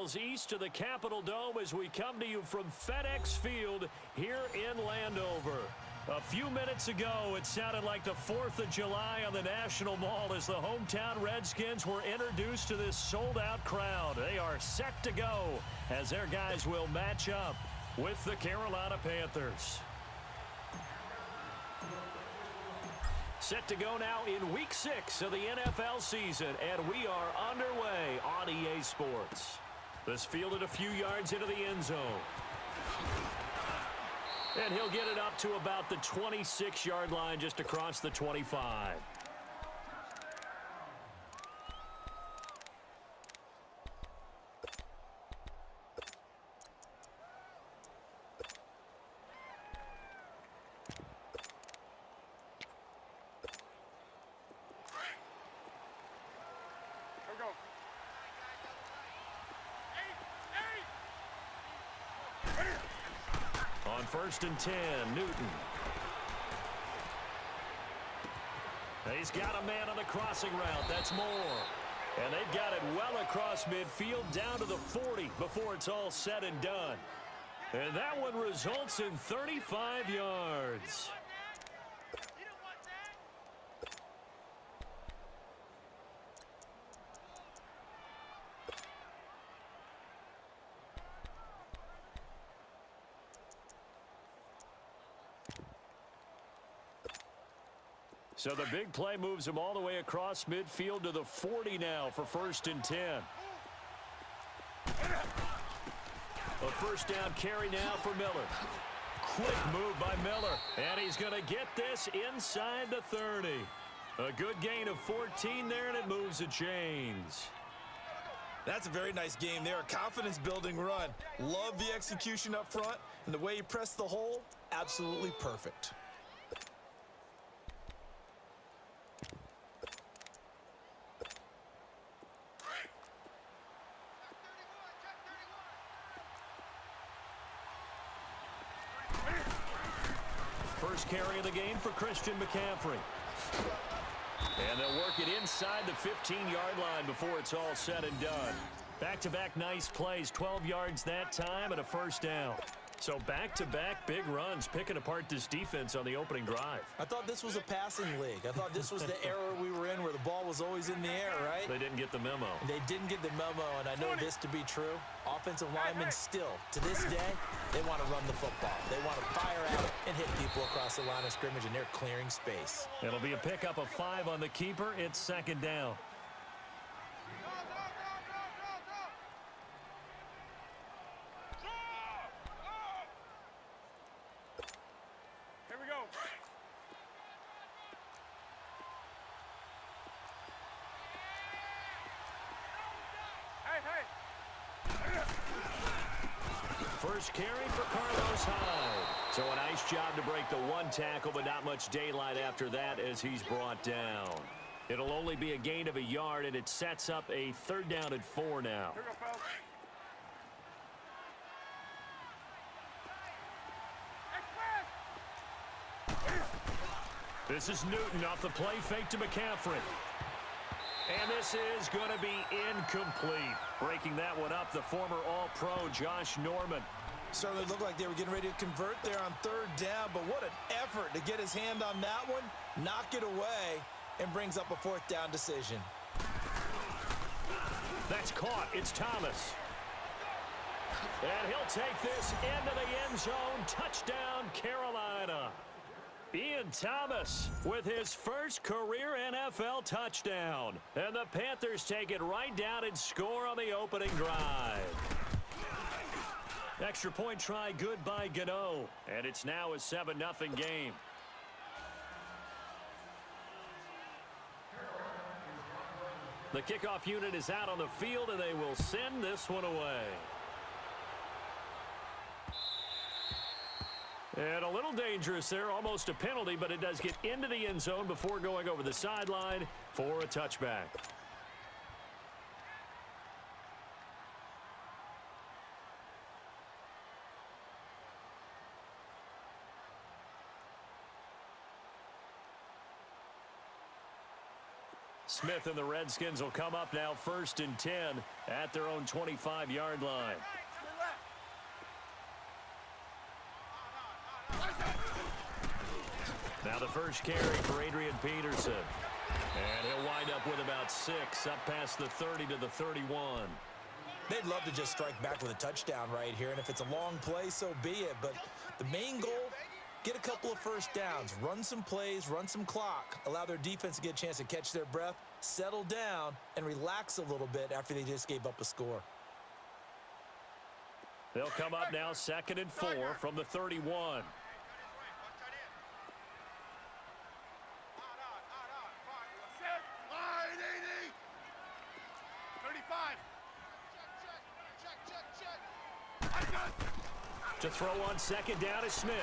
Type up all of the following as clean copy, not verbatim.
miles east of the Capitol Dome as we come to you from FedEx Field here in Landover. A few minutes ago, it sounded like the 4th of July on the National Mall as the hometown Redskins were introduced to this sold-out crowd. They are set to go as their guys will match up with the Carolina Panthers. Set to go now in Week 6 of the NFL season, and we are underway on EA Sports. This fielded a few yards into the end zone. And he'll get it up to about the 26-yard line just across the 25. On 1st and 10, Newton. He's got a man on the crossing route. That's Moore. And they've got it well across midfield down to the 40 before it's all said and done. And that one results in 35 yards. So the big play moves him all the way across midfield to the 40 now for 1st and 10. A first down carry now for Miller. Quick move by Miller. And he's going to get this inside the 30. A good gain of 14 there, and it moves the chains. That's a very nice game there. A confidence-building run. Love the execution up front. And the way he pressed the hole, absolutely perfect. First carry of the game for Christian McCaffrey. And they'll work it inside the 15-yard line before it's all said and done. Back-to-back nice plays, 12 yards that time and a first down. So back-to-back big runs, picking apart this defense on the opening drive. I thought this was a passing league. I thought this was the era we were in where the ball was always in the air, right? They didn't get the memo. They didn't get the memo, and I know this to be true. Offensive linemen still, to this day, they want to run the football. They want to fire out and hit people across the line of scrimmage, and they're clearing space. It'll be a pickup of 5 on the keeper. It's 2nd down. First carry for Carlos Hyde. So a nice job to break the one tackle, but not much daylight after that as he's brought down. It'll only be a gain of a yard, and it sets up a 3rd down and 4 now. Here we go, fellas. This is Newton off the play fake to McCaffrey. And this is going to be incomplete. Breaking that one up, the former All-Pro Josh Norman. Certainly looked like they were getting ready to convert there on 3rd down, but what an effort to get his hand on that one, knock it away, and brings up a 4th down decision. That's caught. It's Thomas. And he'll take this into the end zone. Touchdown, Carolina. Ian Thomas with his first career NFL touchdown. And the Panthers take it right down and score on the opening drive. Extra point try good by Gano. And it's now a 7-0 game. The kickoff unit is out on the field, and they will send this one away. And a little dangerous there, almost a penalty, but it does get into the end zone before going over the sideline for a touchback. Smith and the Redskins will come up now 1st and 10 at their own 25-yard line. Now the first carry for Adrian Peterson. And he'll wind up with about 6 up past the 30 to the 31. They'd love to just strike back with a touchdown right here, and if it's a long play, so be it. But the main goal, get a couple of first downs, run some plays, run some clock, allow their defense to get a chance to catch their breath, settle down, and relax a little bit after they just gave up a score. They'll come up now 2nd and 4 from the 31. To throw on 2nd down is Smith.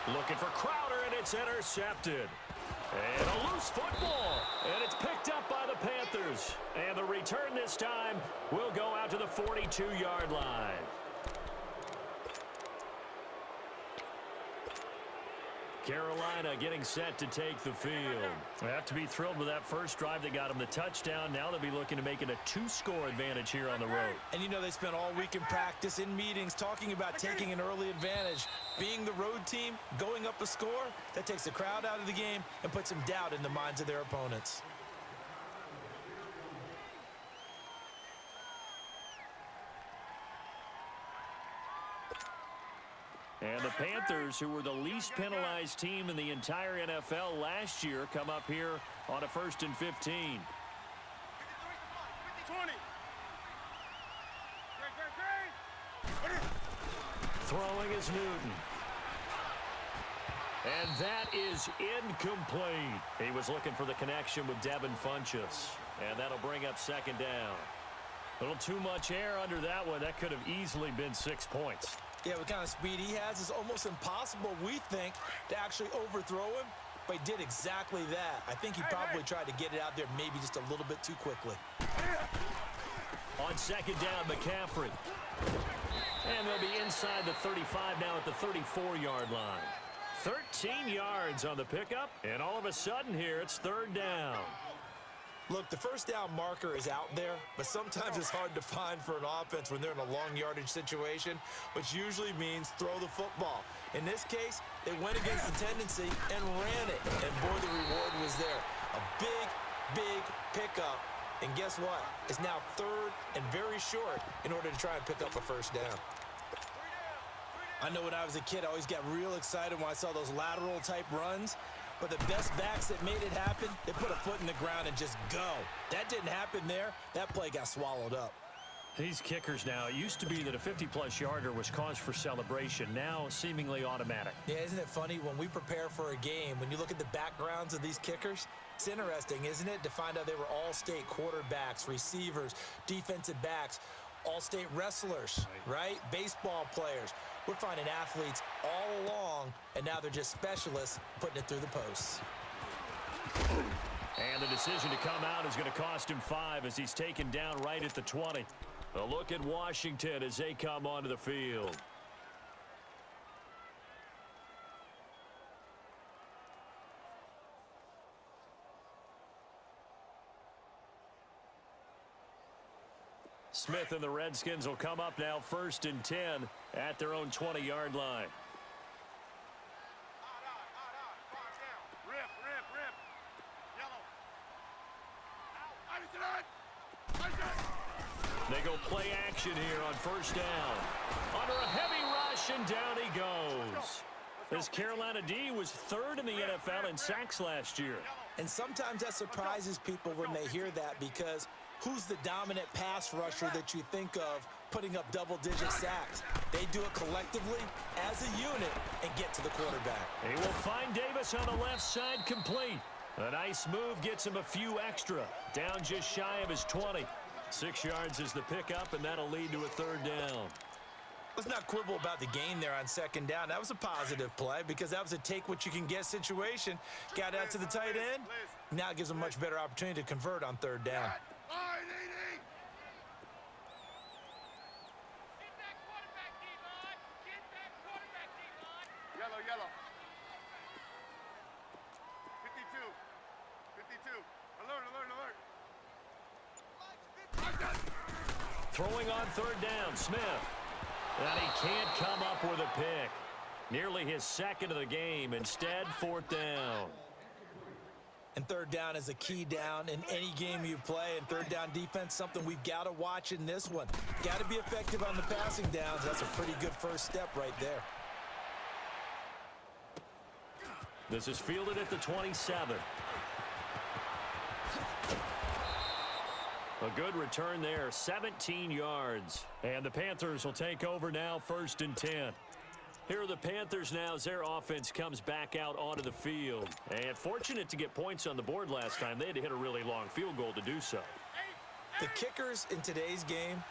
Looking for Crowder, and it's intercepted. And a loose football, and it's picked up by the Panthers. And the return this time will go out to the 42-yard line. Carolina getting set to take the field. They have to be thrilled with that first drive that got them the touchdown. Now they'll be looking to make it a 2-score advantage here on the road. And you know they spent all week in practice, in meetings, talking about taking an early advantage. Being the road team, going up a score, that takes the crowd out of the game and puts some doubt in the minds of their opponents. And the Panthers, who were the least penalized team in the entire NFL last year, come up here on a 1st and 15. Throwing is Newton. And that is incomplete. He was looking for the connection with Devin Funchess. And that'll bring up 2nd down. A little too much air under that one. That could have easily been 6 points. Yeah, what kind of speed he has is almost impossible, we think, to actually overthrow him. But he did exactly that. I think he probably tried to get it out there maybe just a little bit too quickly. On 2nd down, McCaffrey. And they'll be inside the 35 now at the 34-yard line. 13 yards on the pickup, and all of a sudden here, it's 3rd down. Look, the first down marker is out there, but sometimes it's hard to find for an offense when they're in a long yardage situation, which usually means throw the football. In this case, they went against the tendency and ran it, and boy, the reward was there. A big, big pickup, and guess what? It's now 3rd and very short in order to try and pick up a first down. I know when I was a kid, I always got real excited when I saw those lateral type runs. But the best backs that made it happen, they put a foot in the ground and just go. That didn't happen there. That play got swallowed up. These kickers now, it used to be that a 50-plus yarder was cause for celebration. Now, seemingly automatic. Yeah, isn't it funny? When we prepare for a game, when you look at the backgrounds of these kickers, it's interesting, isn't it, to find out they were all-state quarterbacks, receivers, defensive backs, all-state wrestlers, right? Baseball players. We're finding athletes all along, and now they're just specialists putting it through the posts. And the decision to come out is going to cost him 5 as he's taken down right at the 20. A look at Washington as they come onto the field. Smith and the Redskins will come up now 1st and 10 at their own 20-yard line. They go play action here on 1st down. Under a heavy rush, and down he goes. This Carolina D was 3rd in the NFL in sacks last year. And sometimes that surprises people when they hear that, because who's the dominant pass rusher that you think of putting up double-digit sacks? They do it collectively as a unit and get to the quarterback. He will find Davis on the left side complete. A nice move gets him a few extra. Down just shy of his 20. 6 yards is the pickup, and that'll lead to a 3rd down. Let's not quibble about the gain there on 2nd down. That was a positive play because that was a take-what-you-can-get situation. Got out to the tight end. Now it gives them a much better opportunity to convert on 3rd down. Yellow. 52. Throwing on third down, Smith. And he can't come up with a pick. Nearly his second of the game. Instead, fourth down. And third down is a key down in any game you play. And third down defense, something we've got to watch in this one. Got to be effective on the passing downs. That's a pretty good first step right there. This is fielded at the 27. A good return there, 17 yards. And the Panthers will take over now, 1st and 10. Here are the Panthers now as their offense comes back out onto the field. And fortunate to get points on the board last time. They had to hit a really long field goal to do so. The kickers in today's game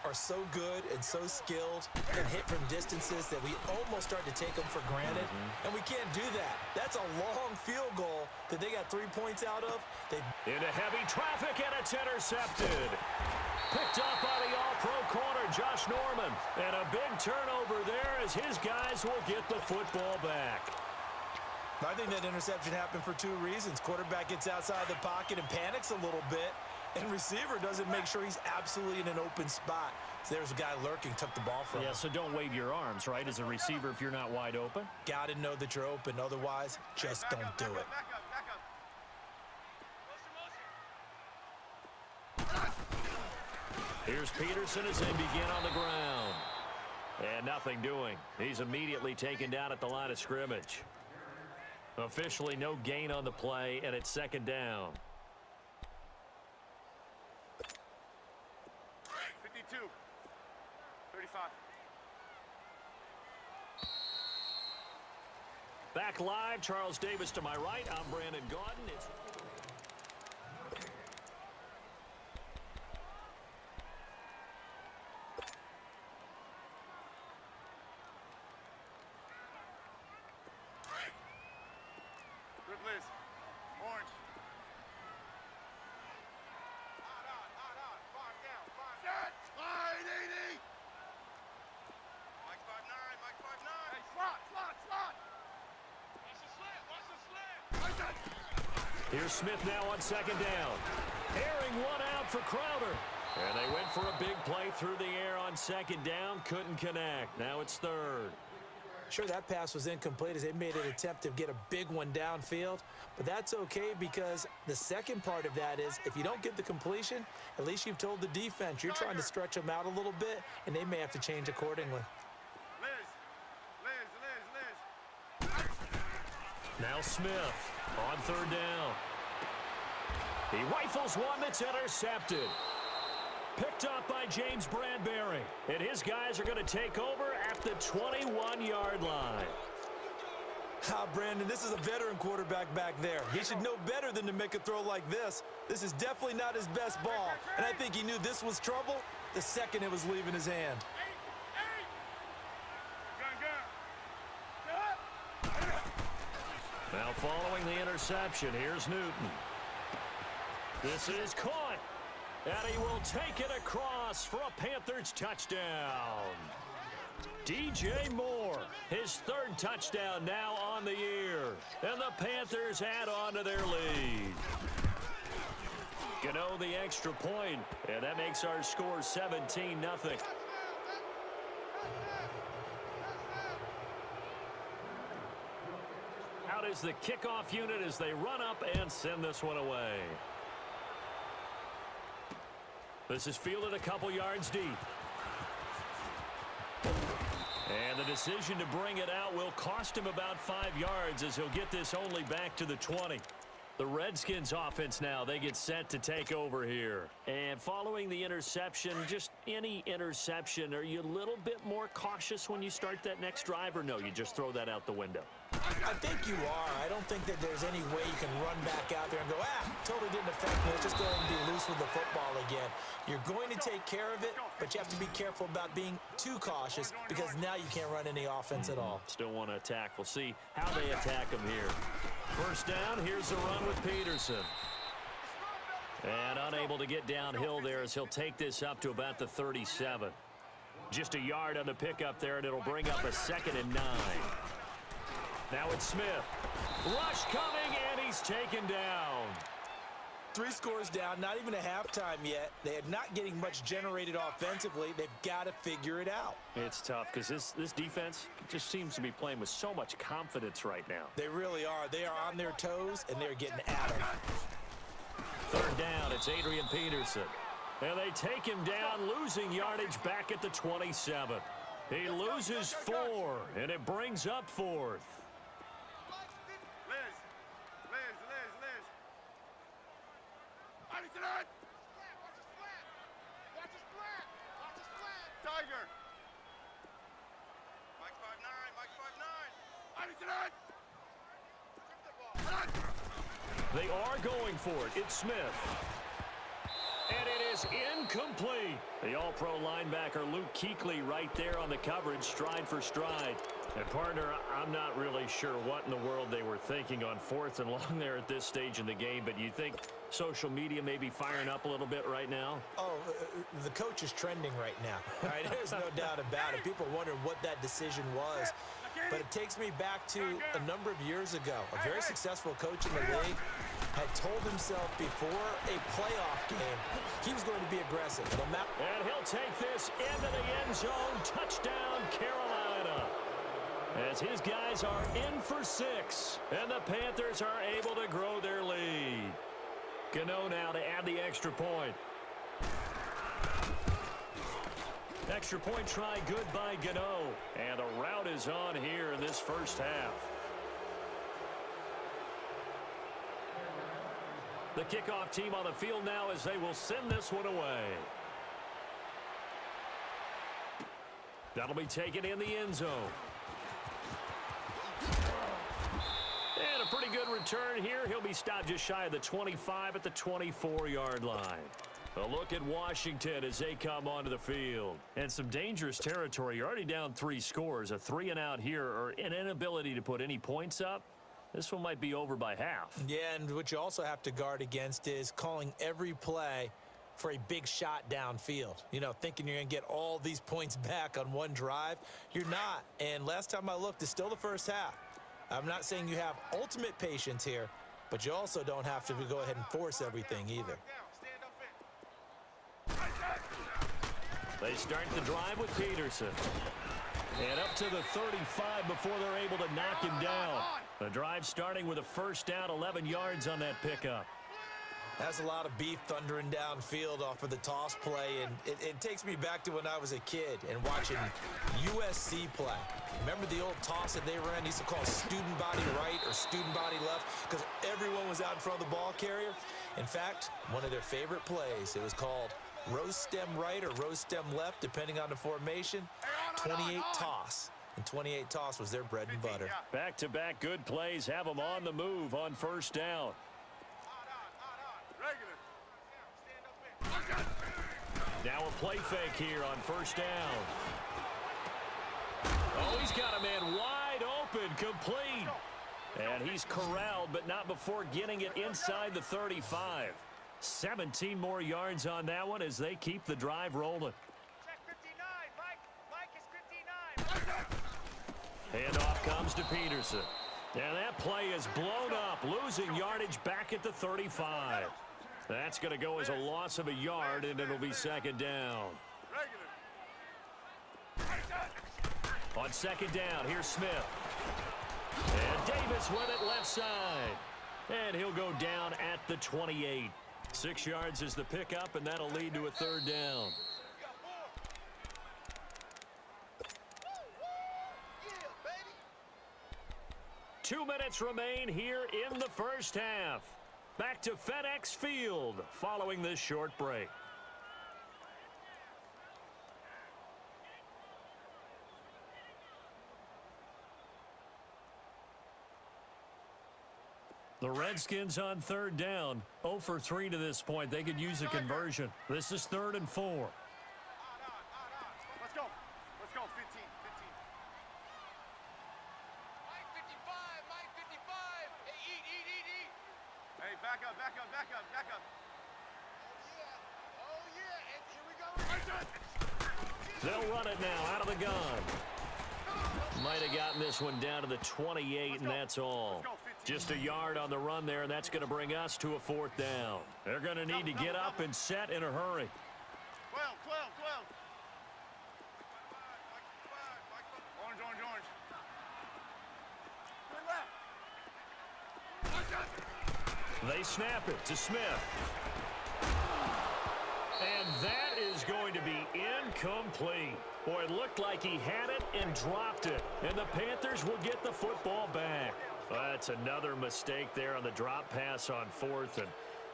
are so good and so skilled and hit from distances that we almost start to take them for granted. And we can't do that. That's a long field goal that they got 3 points out of. Into heavy traffic, and it's intercepted. Picked up by the all-pro corner, Josh Norman. And a big turnover there as his guys will get the football back. I think that interception happened for 2 reasons. Quarterback gets outside the pocket and panics a little bit. And receiver doesn't make sure he's absolutely in an open spot. So there's a guy lurking, took the ball from him. Yeah, so don't wave your arms, right, as a receiver if you're not wide open. Got to know that you're open. Otherwise, just don't do it. Here's Peterson as they begin on the ground. And nothing doing. He's immediately taken down at the line of scrimmage. Officially no gain on the play, and it's 2nd down. 52, 35. Back live, Charles Davis to my right. I'm Brandon Gaudin. It's Good Liz. Orange. Five down. Set. Line 80. Mike 5'9", Mike 5'9". Hey, slot. Watch the slant. Here's Smith now on 2nd down. Airing one out for Crowder. And they went for a big play through the air on 2nd down. Couldn't connect. Now it's 3rd. Sure, that pass was incomplete as they made an attempt to get a big one downfield. But that's okay because the second part of that is if you don't get the completion, at least you've told the defense you're trying to stretch them out a little bit, and they may have to change accordingly. Liz. Now Smith on 3rd down. He rifles one that's intercepted. Picked up by James Bradbury. And his guys are going to take over at the 21-yard line. Brandon, this is a veteran quarterback back there. He should know better than to make a throw like this. This is definitely not his best ball. And I think he knew this was trouble the second it was leaving his hand. Now following the interception, here's Newton. This is caught. And he will take it across for a Panthers touchdown. DJ Moore, his 3rd touchdown now on the year. And the Panthers add on to their lead. Gano the extra point, and that makes our score 17-0. Out is the kickoff unit as they run up and send this one away. This is fielded a couple yards deep. And the decision to bring it out will cost him about 5 yards as he'll get this only back to the 20. The Redskins offense now, they get set to take over here. And following the interception, just any interception, are you a little bit more cautious when you start that next drive, or no, you just throw that out the window? I think you are. I don't think that there's any way you can run back out there and go, totally didn't affect me. Let's just go ahead and be loose with the football again. You're going to take care of it, but you have to be careful about being too cautious because now you can't run any offense at all. Still want to attack. We'll see how they attack him here. 1st down, here's the run with Peterson. And unable to get downhill there as he'll take this up to about the 37. Just a yard on the pickup there, and it'll bring up a 2nd and 9. Now it's Smith. Rush coming, and he's taken down. 3 scores down, not even a halftime yet. They're not getting much generated offensively. They've got to figure it out. It's tough because this defense just seems to be playing with so much confidence right now. They really are. They are on their toes, and they're getting at them. Third down, it's Adrian Peterson. And they take him down, losing yardage back at the 27. He loses 4, and it brings up 4th. Tiger. Mike 5'9", Mike 5'9". They are going for it. It's Smith. And it is incomplete. The all-pro linebacker Luke Kuechly right there on the coverage, stride for stride. And, partner, I'm not really sure what in the world they were thinking on 4th and long there at this stage in the game, but you think social media may be firing up a little bit right now? Oh, the coach is trending right now. Right? There's no doubt about it. People wondering what that decision was. But it takes me back to a number of years ago. A very successful coach in the league had told himself before a playoff game he was going to be aggressive. And he'll take this into the end zone. Touchdown, Carolina. As his guys are in for 6. And the Panthers are able to grow their lead. Gano now to add the extra point. Extra point try good by Gano. And the route is on here in this first half. The kickoff team on the field now as they will send this one away. That'll be taken in the end zone. And a pretty good return here. He'll be stopped just shy of the 25 at the 24-yard line. A look at Washington as they come onto the field. And some dangerous territory. You're already down 3 scores. A 3-and-out here or an inability to put any points up. This one might be over by half. Yeah, and what you also have to guard against is calling every play for a big shot downfield. You know, thinking you're going to get all these points back on one drive. You're not. And last time I looked, it's still the first half. I'm not saying you have ultimate patience here, but you also don't have to go ahead and force everything either. They start the drive with Peterson. And up to the 35 before they're able to knock him down. The drive starting with a first down, 11 yards on that pickup. That's a lot of beef thundering downfield off of the toss play, and it takes me back to when I was a kid and watching USC play. Remember the old toss that they ran? Used to call student body right or student body left because everyone was out in front of the ball carrier. In fact, one of their favorite plays, it was called rose stem right or rose stem left, depending on the formation. 28 toss. And 28 toss was their bread and butter. Back-to-back good plays have them on the move on first down. Now a play fake here on first down. Oh, he's got a man wide open, complete. And he's corralled, but not before getting it inside the 35. 17 more yards on that one as they keep the drive rolling. Check 59, Mike. Mike is 59. Handoff comes to Peterson. And that play is blown up, losing yardage back at the 35. That's going to go as a loss of a yard, and it'll be second down. On second down, here's Smith. And Davis with it left side. And he'll go down at the 28. 6 yards is the pickup, and that'll lead to a third down. Two minutes remain here in the first half. Back to FedEx Field following this short break. The Redskins on third down. 0 for 3 to this point. They could use a conversion. This is 3rd and 4. Let's go. Let's go. 15. Mike 55. Mike 55. Hey, eat. Hey, back up. Oh, yeah. And here we go. They'll run it now out of the gun. Might have gotten this one down to the 28, and that's all. Let's go, 15. Just a yard on the run there, and that's going to bring us to a 4th down. They're going to need to get up and set in a hurry. 12, 12, 12. Orange, orange, orange. They snap it to Smith. And that is going to be incomplete. Boy, it looked like he had it and dropped it. And the Panthers will get the football back. That's another mistake there on the drop pass on 4th. And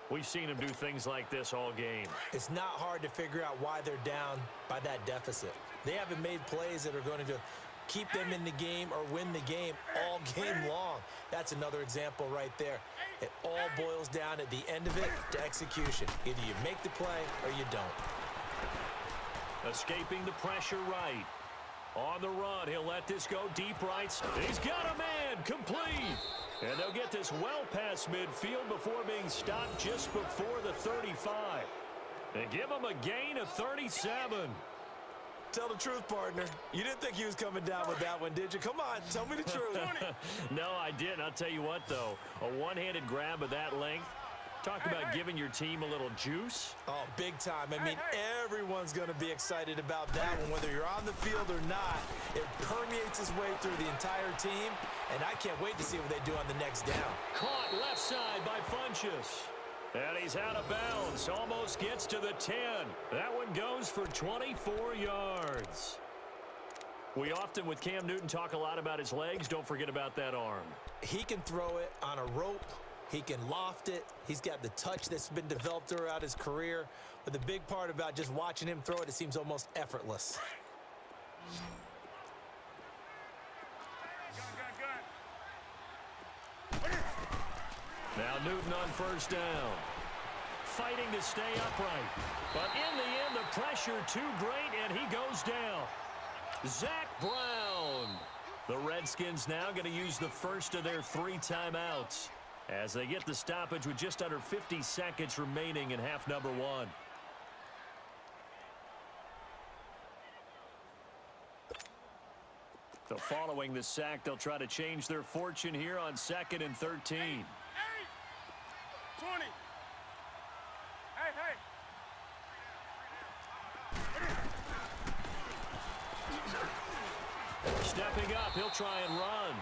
we've seen him do things like this all game. It's not hard to figure out why they're down by that deficit. They haven't made plays that are going to keep them in the game or win the game all game long. That's another example right there. It all boils down at the end of it to execution. Either you make the play or you don't. Escaping the pressure right. On the run, he'll let this go deep right. He's got a man, complete. And they'll get this well past midfield before being stopped just before the 35. And give him a gain of 37. Tell the truth, partner. You didn't think he was coming down with that one, did you? Come on, tell me the truth. No, I didn't. I'll tell you what, though. A one-handed grab of that length. Talk about giving your team a little juice. Oh, big time. I mean, everyone's going to be excited about that one, whether you're on the field or not. It permeates its way through the entire team, and I can't wait to see what they do on the next down. Caught left side by Funchess. And he's out of bounds. Almost gets to the 10. That one goes for 24 yards. We often, with Cam Newton, talk a lot about his legs. Don't forget about that arm. He can throw it on a rope. He can loft it. He's got the touch that's been developed throughout his career. But the big part about just watching him throw it, it seems almost effortless. Now Newton on first down. Fighting to stay upright. But in the end, the pressure too great, and he goes down. Zach Brown. The Redskins now going to use the first of their 3 timeouts as they get the stoppage with just under 50 seconds remaining in half number 1. So following the sack, they'll try to change their fortune here on 2nd and 13. 20. Hey, hey. Stepping up, he'll try and run.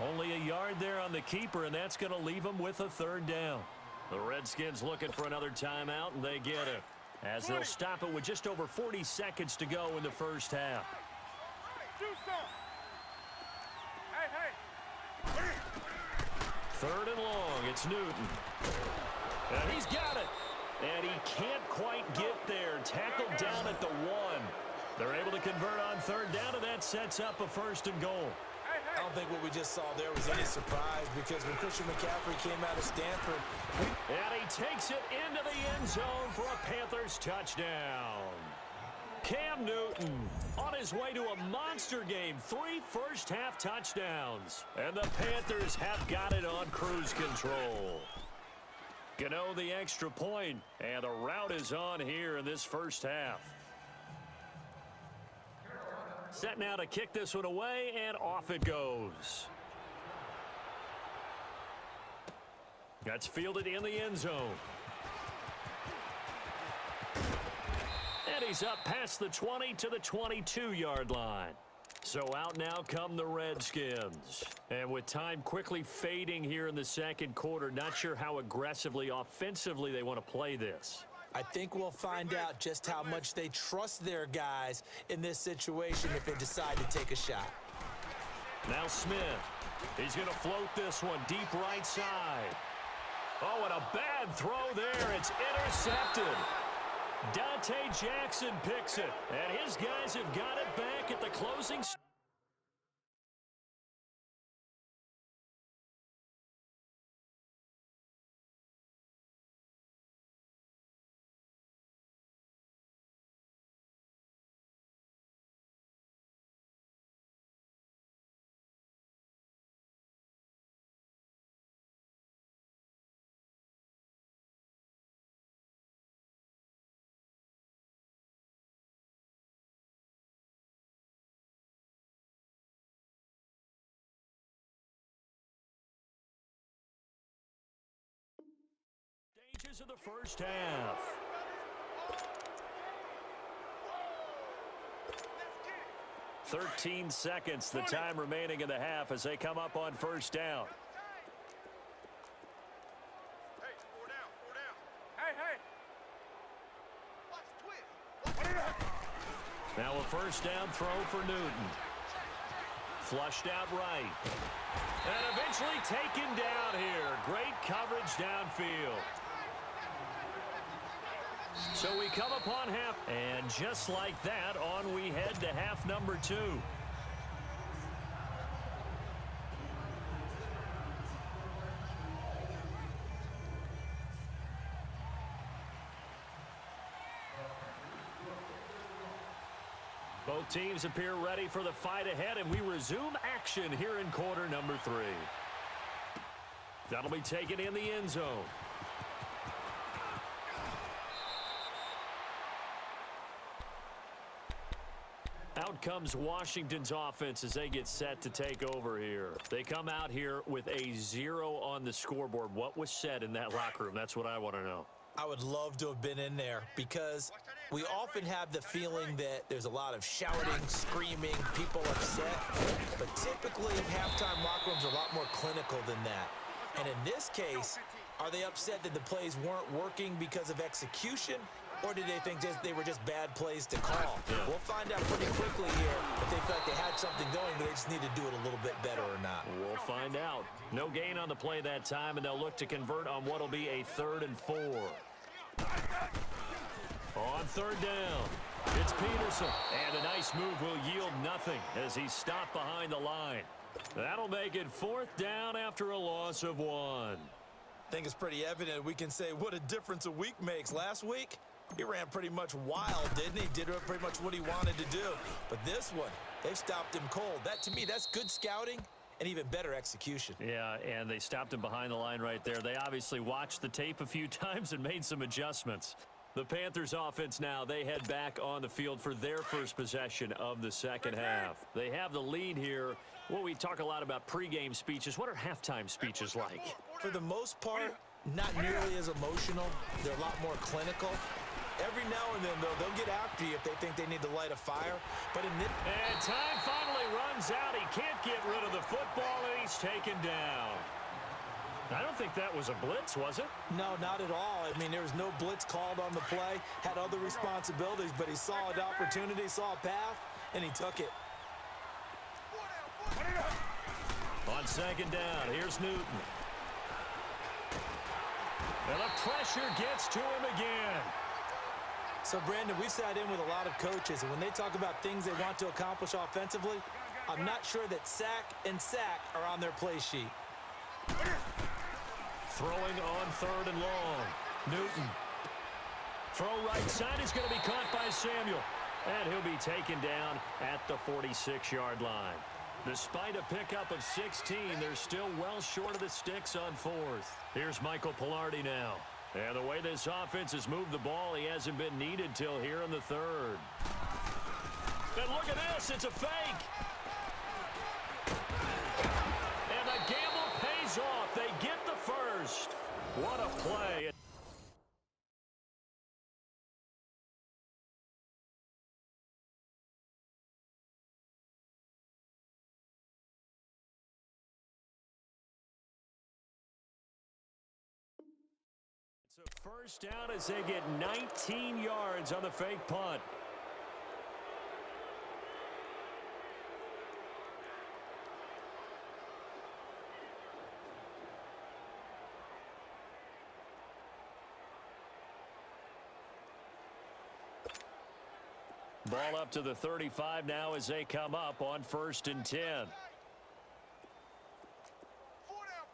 Only a yard there on the keeper, and that's going to leave him with a 3rd down. The Redskins looking for another timeout, and they get it. As they'll stop it with just over 40 seconds to go in the first half. Do something. Hey, hey. 3rd and long, it's Newton. And he's got it. And he can't quite get there. Tackled down at the 1. They're able to convert on 3rd down, and that sets up a 1st and goal. I don't think what we just saw there was any surprise, because when Christian McCaffrey came out of Stanford, and he takes it into the end zone for a Panthers touchdown. Cam Newton on his way to a monster game. 3 first-half touchdowns. And the Panthers have got it on cruise control. Gano the extra point, and the route is on here in this first half. Set now to kick this one away, and off it goes. That's fielded in the end zone. And he's up past the 20 to the 22-yard line. So out now come the Redskins. And with time quickly fading here in the 2nd quarter, not sure how aggressively, offensively they want to play this. I think we'll find out just how much they trust their guys in this situation if they decide to take a shot. Now Smith. He's going to float this one deep right side. Oh, and a bad throw there. It's intercepted. Dante Jackson picks it, and his guys have got it back at the closing. close of the first half. 13 seconds, the time remaining in the half as they come up on first down. Hey, four down, four down. Now a first down throw for Newton. Flushed out right. And eventually taken down here. Great coverage downfield. So we come upon half, and just like that, on we head to half number 2. Both teams appear ready for the fight ahead, and we resume action here in quarter number 3. That'll be taken in the end zone. Out comes Washington's offense as they get set to take over here. They come out here with a 0 on the scoreboard. What was said in that locker room? That's what I want to know. I would love to have been in there because we often have the feeling that there's a lot of shouting, screaming, people upset. But typically, halftime locker rooms are a lot more clinical than that. And in this case, are they upset that the plays weren't working because of execution? Or did they think they were just bad plays to call? Yeah. We'll find out pretty quickly here if they felt they had something going, but they just need to do it a little bit better or not. We'll find out. No gain on the play that time, and they'll look to convert on what will be a 3rd and 4. On 3rd down, it's Peterson. And a nice move will yield nothing as he's stopped behind the line. That'll make it 4th down after a loss of 1. I think it's pretty evident we can say what a difference a week makes. Last week, he ran pretty much wild, didn't he? Did pretty much what he wanted to do. But this one, they've stopped him cold. That, to me, that's good scouting and even better execution. Yeah, and they stopped him behind the line right there. They obviously watched the tape a few times and made some adjustments. The Panthers offense now, they head back on the field for their first possession of the second half. They have the lead here. Well, we talk a lot about pregame speeches. What are halftime speeches like? For the most part, not nearly as emotional. They're a lot more clinical. Every now and then, though, they'll get after you if they think they need to light a fire. But in this... And time finally runs out. He can't get rid of the football, and he's taken down. I don't think that was a blitz, was it? No, not at all. I mean, there was no blitz called on the play. Had other responsibilities, but he saw an opportunity, saw a path, and he took it. On 2nd down, here's Newton. And the pressure gets to him again. So, Brandon, we've sat in with a lot of coaches, and when they talk about things they want to accomplish offensively, I'm not sure that sack and sack are on their play sheet. Throwing on 3rd and long. Newton. Throw right side is going to be caught by Samuel. And he'll be taken down at the 46-yard line. Despite a pickup of 16, they're still well short of the sticks on 4th. Here's Michael Pilardi now. And the way this offense has moved the ball, he hasn't been needed till here in the 3rd. And look at this, it's a fake. And the gamble pays off. They get the first. What a play. It's a first down as they get 19 yards on the fake punt. Ball up to the 35 now as they come up on 1st and 10. 4 down,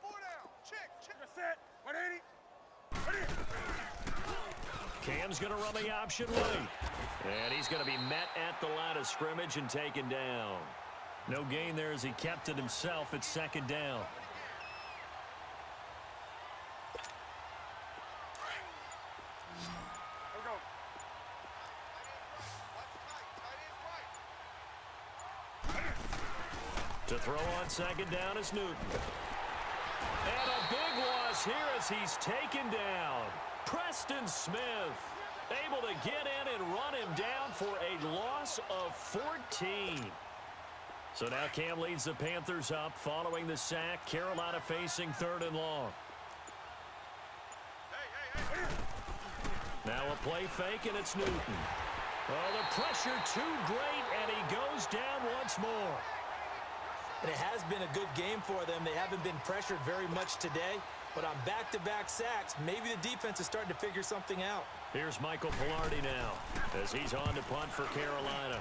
4 down. Check. Set. 180. Cam's going to run the option late. And he's going to be met at the line of scrimmage and taken down. No gain there as he kept it himself at 2nd down. To throw on 2nd down is Newton. And a big loss here as he's taken down. Preston Smith able to get in and run him down for a loss of 14. So now Cam leads the Panthers up following the sack. Carolina facing 3rd and long. Now a play fake, and it's Newton. Oh, the pressure too great, and he goes down once more. And it has been a good game for them. They haven't been pressured very much today, but on back-to-back sacks, maybe the defense is starting to figure something out. Here's Michael Pilardi now as he's on to punt for Carolina.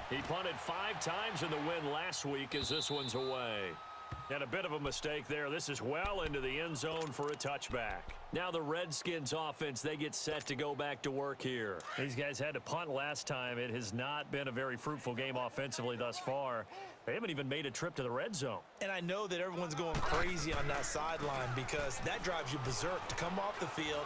He punted 5 times in the win last week as this one's away. And a bit of a mistake there. This is well into the end zone for a touchback. Now the Redskins offense, they get set to go back to work here. These guys had to punt last time. It has not been a very fruitful game offensively thus far. They haven't even made a trip to the red zone. And I know that everyone's going crazy on that sideline because that drives you berserk to come off the field,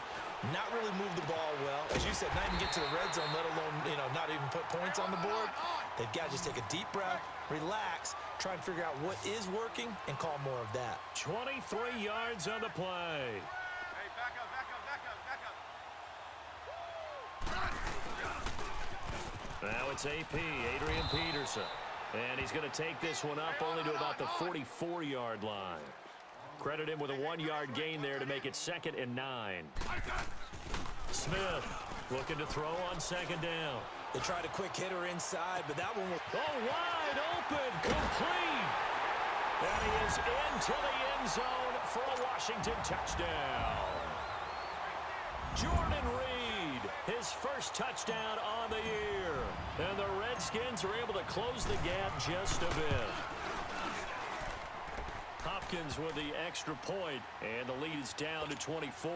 not really move the ball well. As you said, not even get to the red zone, let alone, not even put points on the board. They've got to just take a deep breath, relax, try and figure out what is working, and call more of that. 23 yards on the play. Hey, back up, back up, back up, back up. Now it's AP, Adrian Peterson. And he's going to take this one up only to about the 44-yard line. Credit him with a 1-yard gain there to make it 2nd and 9. Smith looking to throw on 2nd down. They tried a quick hitter inside, but that one was... Oh, wide open, complete. And he is into the end zone for a Washington touchdown. Jordan Reed, his first touchdown on the year. And the Redskins are able to close the gap just a bit. Hopkins with the extra point, and the lead is down to 24.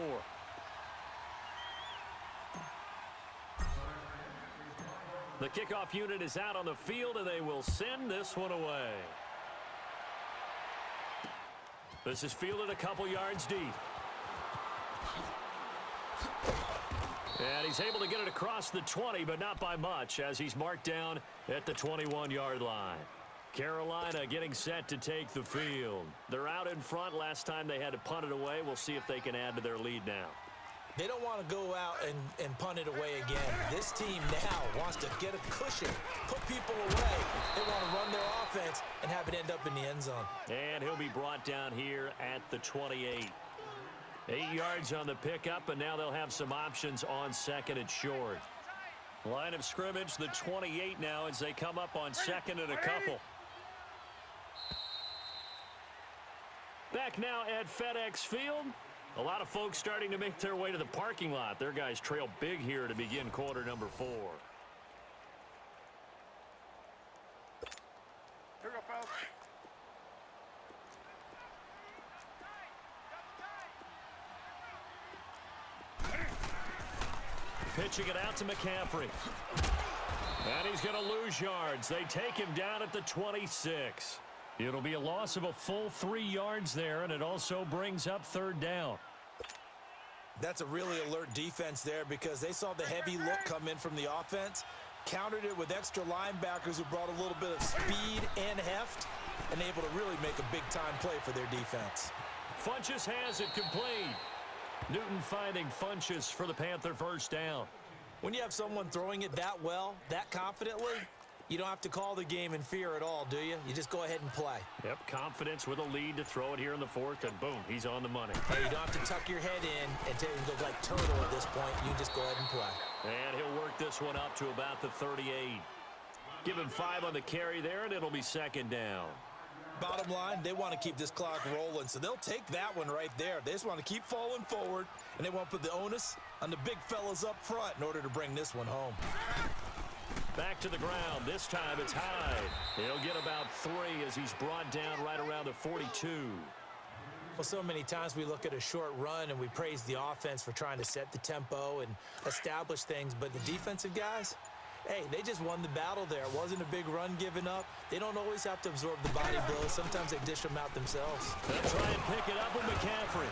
The kickoff unit is out on the field, and they will send this one away. This is fielded a couple yards deep. And he's able to get it across the 20, but not by much, as he's marked down at the 21-yard line. Carolina getting set to take the field. They're out in front. Last time they had to punt it away. We'll see if they can add to their lead now. They don't want to go out and punt it away again. This team now wants to get a cushion, put people away. They want to run their offense and have it end up in the end zone. And he'll be brought down here at the 28. 8 yards on the pickup, and now they'll have some options on 2nd and short. Line of scrimmage, the 28 now as they come up on 2nd and a couple. Back now at FedEx Field. A lot of folks starting to make their way to the parking lot. Their guys trail big here to begin quarter number 4. Here we go, fellas. Pitching it out to McCaffrey. And he's going to lose yards. They take him down at the 26. It'll be a loss of a full 3 yards there, and it also brings up 3rd down. That's a really alert defense there because they saw the heavy look come in from the offense, countered it with extra linebackers who brought a little bit of speed and heft, and able to really make a big-time play for their defense. Funchess has it complete. Newton finding Funchess for the Panther first down. When you have someone throwing it that well, that confidently, you don't have to call the game in fear at all, do you? You just go ahead and play. Yep, confidence with a lead to throw it here in the 4th, and boom, he's on the money. Hey, you don't have to tuck your head in and go like turtle at this point. You just go ahead and play. And he'll work this one up to about the 38. Give him 5 on the carry there, and it'll be 2nd down. Bottom line, they want to keep this clock rolling, so they'll take that one right there. They just want to keep falling forward, and they want to put the onus on the big fellas up front in order to bring this one home. Back to the ground. This time it's Hyde. He'll get about 3 as he's brought down right around the 42. Well, so many times we look at a short run and we praise the offense for trying to set the tempo and establish things, but the defensive guys, hey, they just won the battle there. It wasn't a big run given up. They don't always have to absorb the body blows. Sometimes they dish them out themselves. They'll try and pick it up with McCaffrey.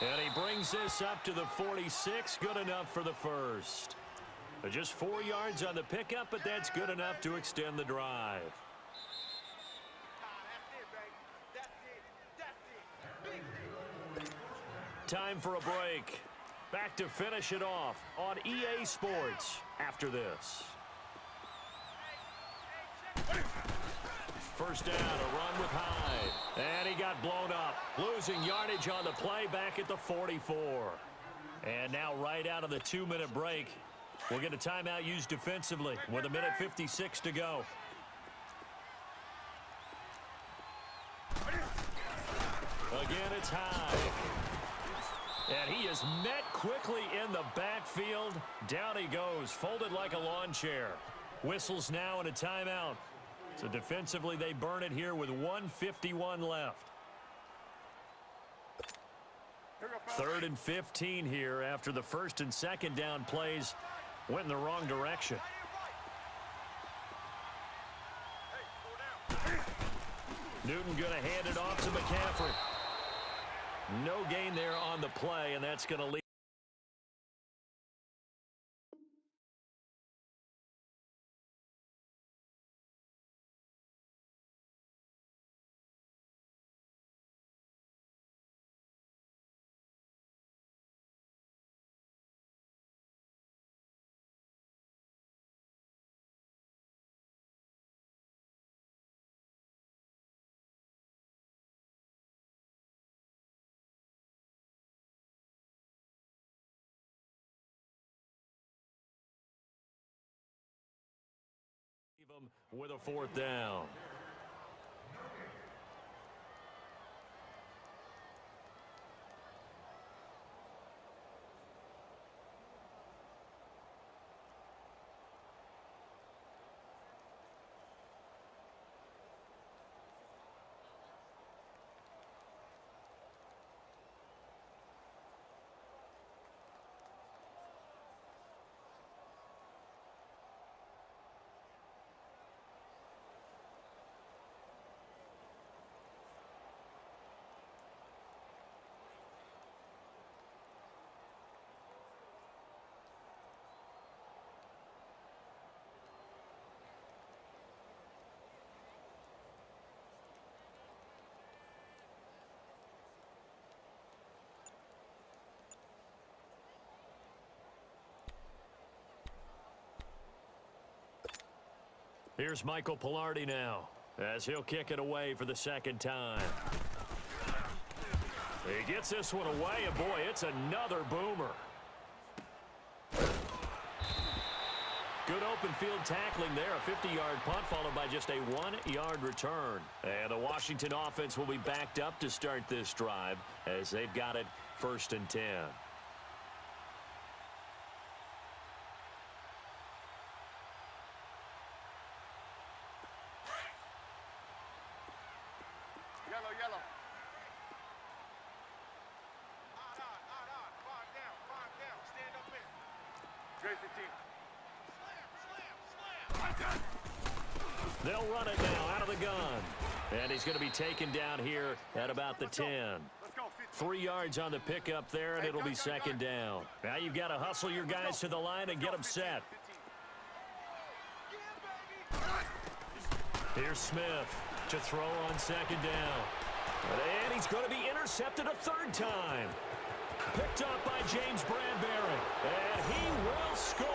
And he brings this up to the 46. Good enough for the first. Just 4 yards on the pickup, but that's good enough to extend the drive. Time for a break. back to finish it off on EA Sports after this. First down, a run with Hyde. And he got blown up. Losing yardage on the play back at the 44. And now right out of the 2-minute break, we'll get a timeout used defensively with 1:56 to go. Again, it's Hyde. And he is met quickly in the backfield. Down he goes, folded like a lawn chair. Whistles now and a timeout. So defensively, they burn it here with 1:51 left. 3rd and 15 here after the first and second down plays went in the wrong direction. Newton going to hand it off to McCaffrey. No gain there on the play, and that's going to lead. With a 4th down. Here's Michael Pilardi now as he'll kick it away for the second time. He gets this one away, and boy, it's another boomer. Good open field tackling there. A 50-yard punt followed by just a 1-yard return. And the Washington offense will be backed up to start this drive as they've got it 1st and 10. Yellow. Five down. Stand up in. Great 15. They'll run it now out of the gun. And he's going to be taken down here at about the 10. 3 yards on the pickup there, and it'll be 2nd down. Now you've got to hustle your guys to the line and get them set. Here's Smith to throw on 2nd down. And he's going to be intercepted a 3rd time. Picked up by James Bradbury. And he will score.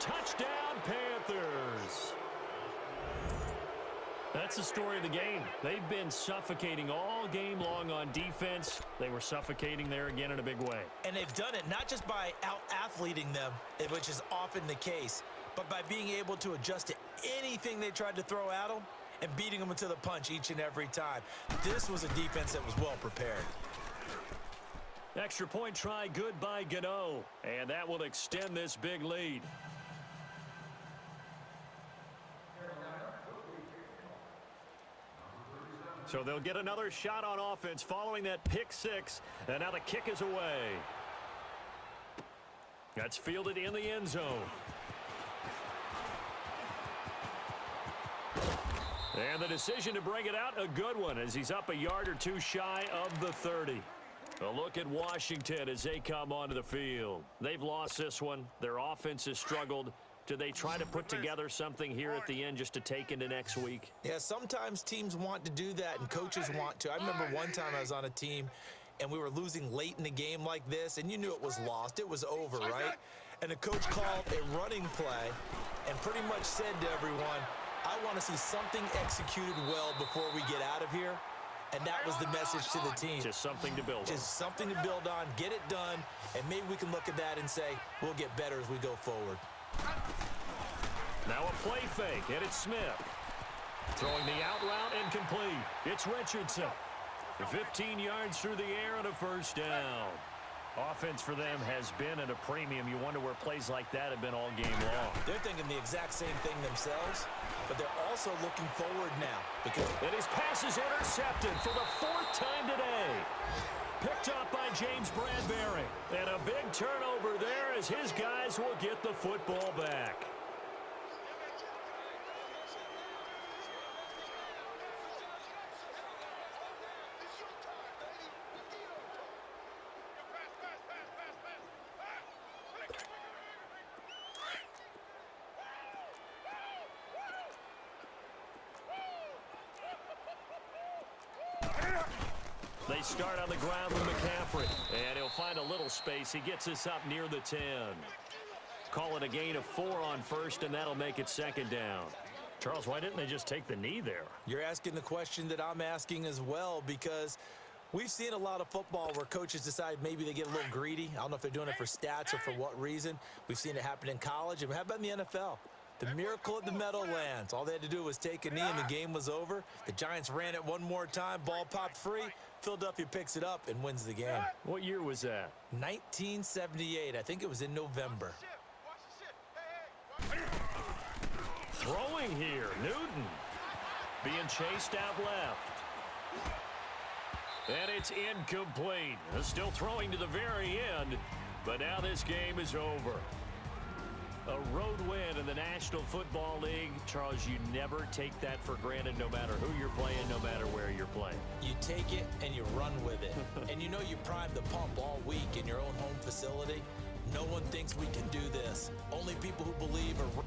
Touchdown, Panthers. That's the story of the game. They've been suffocating all game long on defense. They were suffocating there again in a big way. And they've done it not just by out-athleting them, which is often the case, but by being able to adjust to anything they tried to throw at them and beating them to the punch each and every time. This was a defense that was well prepared. Extra point try good by Gano, and that will extend this big lead. So they'll get another shot on offense following that pick 6, and now the kick is away. That's fielded in the end zone. And the decision to bring it out, a good one, as he's up a yard or two shy of the 30. A look at Washington as they come onto the field. They've lost this one. Their offense has struggled. Do they try to put together something here at the end just to take into next week? Yeah, sometimes teams want to do that and coaches want to. I remember one time I was on a team and we were losing late in the game like this, and you knew it was lost. It was over, right? And the coach called a running play and pretty much said to everyone, I want to see something executed well before we get out of here. And that was the message to the team. Just something to build on. Just something to build on, get it done, and maybe we can look at that and say, we'll get better as we go forward. Now a play fake, and it's Smith. Throwing the out route incomplete. It's Richardson. 15 yards through the air and a first down. Offense for them has been at a premium. You wonder where plays like that have been all game long. They're thinking the exact same thing themselves, but they're also looking forward now. And his pass is intercepted for the 4th time today. Picked up by James Bradbury. And a big turnover there as his guys will get the football back. They start on the ground with McCaffrey, and he'll find a little space. He gets us up near the 10. Call it a gain of 4 on first, and that'll make it 2nd down. Charles, why didn't they just take the knee there? You're asking the question that I'm asking as well, because we've seen a lot of football where coaches decide maybe they get a little greedy. I don't know if they're doing it for stats or for what reason. We've seen it happen in college, and how about in the NFL? The miracle at the Meadowlands. All they had to do was take a knee, and the game was over. The Giants ran it one more time. Ball popped free. Philadelphia picks it up and wins the game. What year was that? 1978. I think it was in November. Throwing here, Newton. Being chased out left. And it's incomplete. Still throwing to the very end, but now this game is over. A road win in the National Football League. Charles, you never take that for granted no matter who you're playing, no matter where you're playing. You take it and you run with it. And you know you primed the pump all week in your own home facility. No one thinks we can do this. Only people who believe are